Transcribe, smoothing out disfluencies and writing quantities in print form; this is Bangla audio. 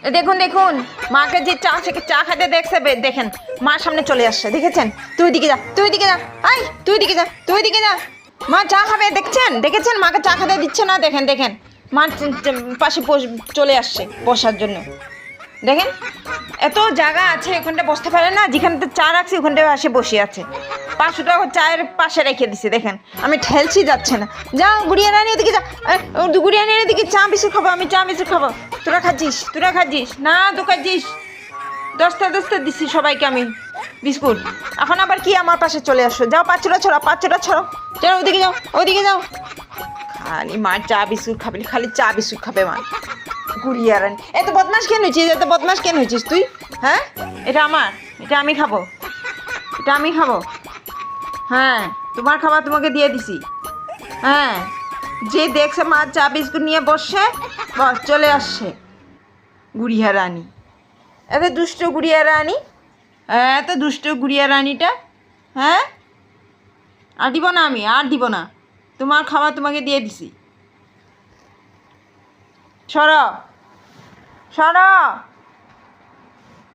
দেখুন দেখুন, মাকে যে চা খেতে দেখছে, দেখেন মার সামনে চলে আসছে, দেখেছেন? তুই দিকে যা, তুই দিকে যা, আই তুই দিকে যা, তুই দিকে যা। মা চা খাবে, দেখছেন দেখেছেন? মাকে চা খেতে দিচ্ছে না, দেখেন দেখেন, মার পাশে চলে আসছে বসার জন্য। দেখেন, এত জায়গা আছে, ওখানটা বসতে পারে না, যেখানটা চা রাখছি ওখানটায় আসে বসে আছে। 500 টাকা চায়ের পাশে রেখে দিছে, দেখেন আমি ঠেলছি, যাচ্ছে না। যাও গুড়িয়া রানী ওদিকে যা, গুড়িয়া রানী ওদিকে চা বিস্কুট খাবো, আমি চা বিস্কুট খাবো। তোরা খাচ্ছিস না? তো খাচ্ছিস, 10টা দিচ্ছি সবাইকে আমি বিস্কুট। এখন আবার কি আমার পাশে চলে আসো? যাও, 5টা ছড়ো, চলো ওদিকে যাও। খালি মা চা বিস্কুট খাবে, খালি চা বিস্কুট খাবে মা। গুড়িয়া রানী এত বদমাস কেন হয়েছিস তুই? হ্যাঁ, এটা আমার, এটা আমি খাবো, হ্যাঁ তোমার খাবার তোমাকে দিয়ে দিছি। হ্যাঁ, যে দেখছে মা চা বিস্কুট নিয়ে বসছে, বস চলে আসছে গুড়িয়া রানী। এত দুষ্ট গুড়িয়া রানীটা। হ্যাঁ, আর দিব না, আমি আর দিব না, তোমার খাবার তোমাকে দিয়ে দিছি। সরো।